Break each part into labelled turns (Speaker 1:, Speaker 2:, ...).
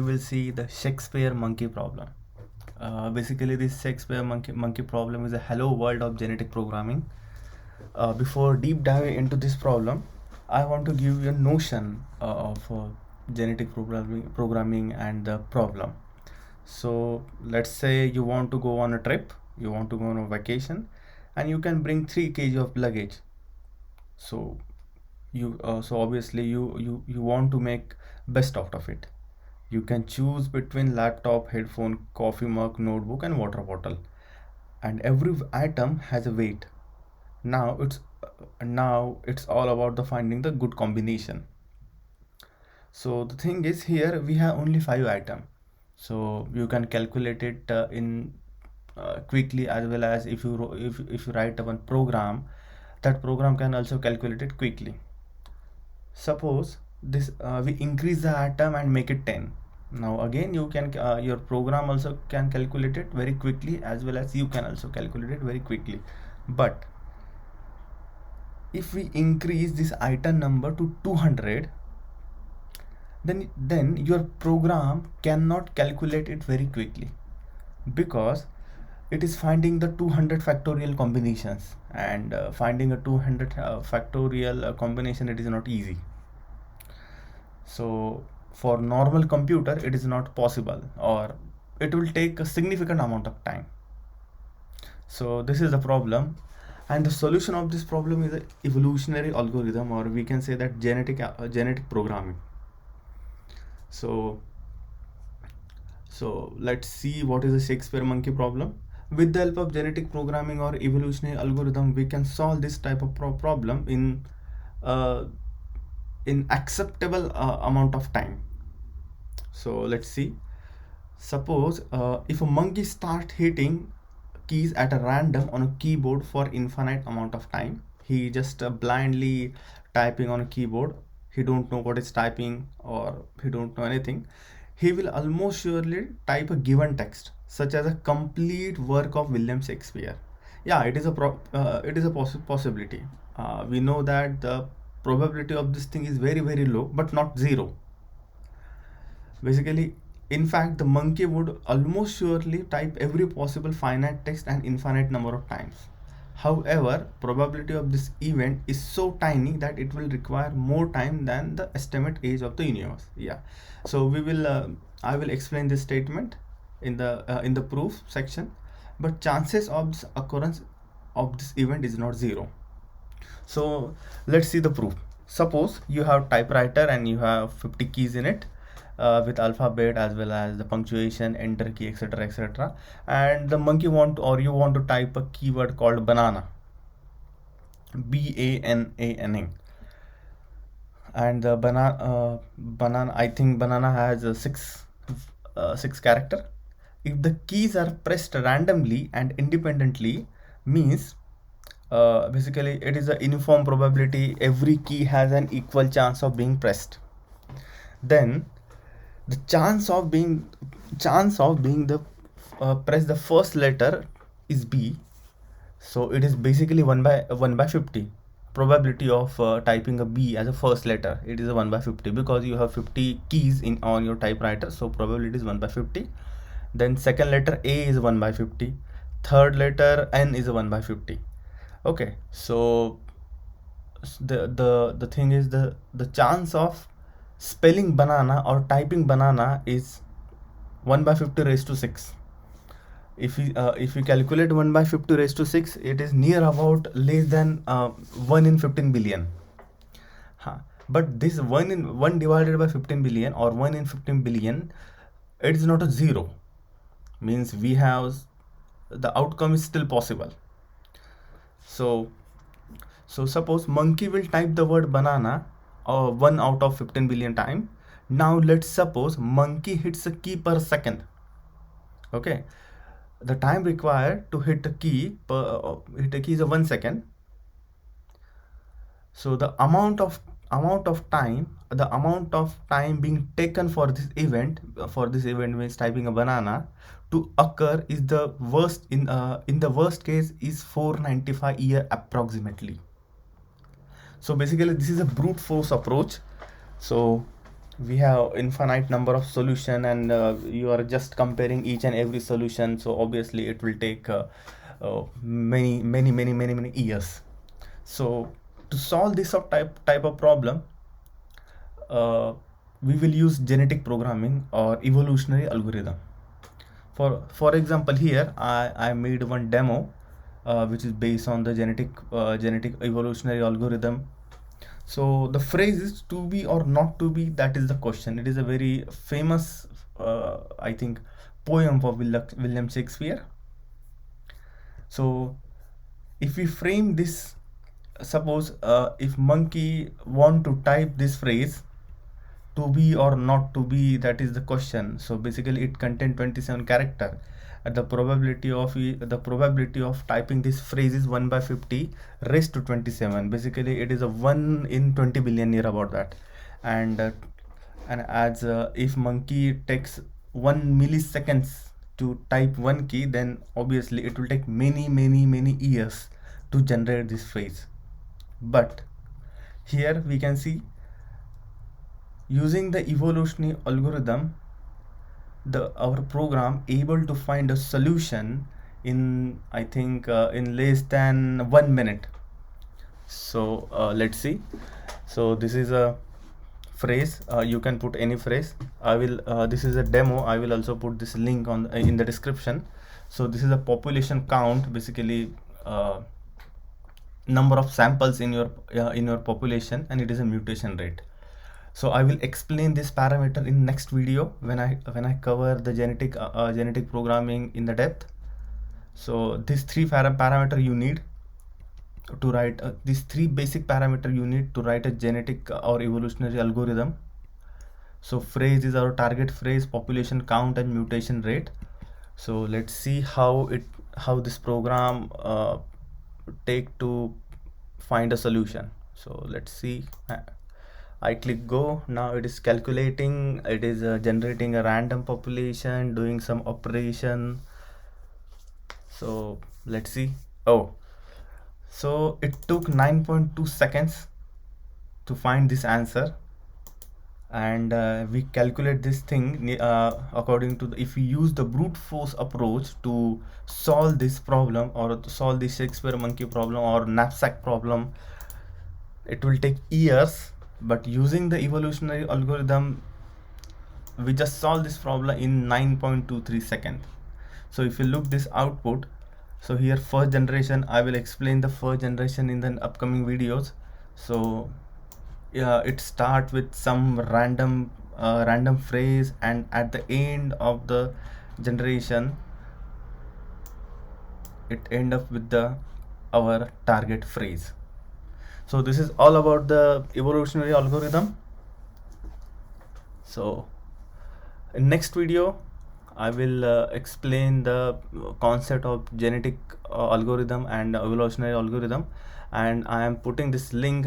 Speaker 1: We will see the Shakespeare monkey problem. Basically, this Shakespeare monkey problem is a hello world of genetic programming. Before deep diving into this problem, I want to give you a notion of genetic programming and the problem. So let's say you want to go on a trip, you want to go on a vacation, and you can bring 3 kg of luggage. So so obviously you want to make best out of it. You can choose between laptop, headphone, coffee mug, notebook, and water bottle, and every item has a weight. Now it's all about the finding the good combination. So the thing is, here we have only 5 items, so you can calculate it in quickly, as well as if you write one program, that program can also calculate it quickly. Suppose this we increase the atom and make it 10. Now again, you can your program also can calculate it very quickly, as well as you can also calculate it very quickly. But if we increase this item number to 200, then your program cannot calculate it very quickly, because it is finding the 200 factorial combinations, and finding a 200 factorial combination, it is not easy. So for normal computer it is not possible, or it will take a significant amount of time. So this is the problem, and the solution of this problem is a evolutionary algorithm, or we can say that genetic programming. So let's see what is the Shakespeare monkey problem. With the help of genetic programming or evolutionary algorithm, we can solve this type of problem in acceptable amount of time. So let's see. Suppose if a monkey starts hitting keys at a random on a keyboard for infinite amount of time, he just blindly typing on a keyboard, he don't know what is typing, or he don't know anything, he will almost surely type a given text, such as a complete work of William Shakespeare. Yeah, it is a possibility. We know that the probability of this thing is very very low, but not zero. Basically, in fact, the monkey would almost surely type every possible finite text an infinite number of times. However, probability of this event is so tiny that it will require more time than the estimate age of the universe. Yeah. So I will explain this statement in the proof section, but chances of this occurrence of this event is not zero. So let's see the proof. Suppose you have typewriter and you have 50 keys in it, with alphabet as well as the punctuation, enter key, etc, etc, and the monkey you want to type a keyword called banana, BANANA, and the banana, I think banana has six character. If the keys are pressed randomly and independently, means basically it is a uniform probability, every key has an equal chance of being pressed, then the chance of being the press the first letter is B. So it is basically 1 by 50. Probability of typing a B as a first letter, it is a 1 by 50, because you have 50 keys in on your typewriter, so probability is 1 by 50. Then second letter A is 1 by 50, third letter N is 1 by 50. Okay, so the thing is, the chance of spelling banana or typing banana is 1 by 50 raised to 6. If we calculate 1 by 50 raised to 6, it is near about less than 1 in 15 billion. But this 1 divided by 15 billion, or 1 in 15 billion, it is not a zero, means we have the outcome is still possible. So suppose monkey will type the word banana 1 out of 15 billion time. Now let's suppose monkey hits a key per second. Okay, the time required to hit a key is a 1 second. So the amount of time being taken for this event means typing a banana to occur is the worst in the worst case is 495 year approximately. So basically this is a brute force approach. So we have infinite number of solution, and you are just comparing each and every solution, so obviously it will take many years. So to solve this type of problem, uh, we will use genetic programming or evolutionary algorithm. For example, here I made one demo which is based on the genetic evolutionary algorithm. So the phrase is to be or not to be, that is the question. It is a very famous I think poem of William Shakespeare. So if we frame this, suppose if monkey want to type this phrase to be or not to be, that is the question. So basically it contains 27 character. The probability of typing this phrase is 1 by 50 raised to 27. Basically it is a 1 in 20 billion, near about that. And as if monkey takes 1 milliseconds to type one key, then obviously it will take many years to generate this phrase. But here we can see, using the evolutionary algorithm, our program able to find a solution in, I think in less than 1 minute. So let's see. So this is a phrase, you can put any phrase. I will this is a demo. I will also put this link on in the description. So this is a population count, basically number of samples in your population, and it is a mutation rate. So I will explain this parameter in next video when I cover the genetic programming in the depth. So these three parameter you need to write these three basic parameter you need to write a genetic or evolutionary algorithm. So phrase is our target phrase, population count, and mutation rate. So let's see how this program take to find a solution. So let's see. I click go. Now it is calculating. It is generating a random population, doing some operation. So let's see. Oh, so it took 9.2 seconds to find this answer. And we calculate this thing according to if we use the brute force approach to solve this problem, or to solve the Shakespeare monkey problem or knapsack problem, it will take years. But using the evolutionary algorithm, we just solve this problem in 9.23 seconds. So if you look this output, so here first generation, I will explain the first generation in the upcoming videos. So yeah, it start with some random phrase, and at the end of the generation it end up with our target phrase. So this is all about the evolutionary algorithm. So in next video I will explain the concept of genetic algorithm and evolutionary algorithm, and I am putting this link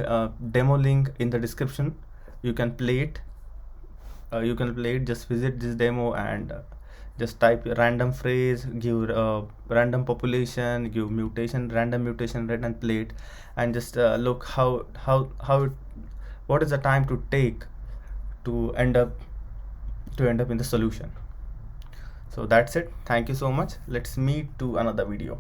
Speaker 1: demo link in the description. You can play it. Just visit this demo and just type random phrase, give random population, give random mutation rate, and play it, and just look what is the time to take to end up in the solution. So that's it. Thank you so much. Let's meet to another video.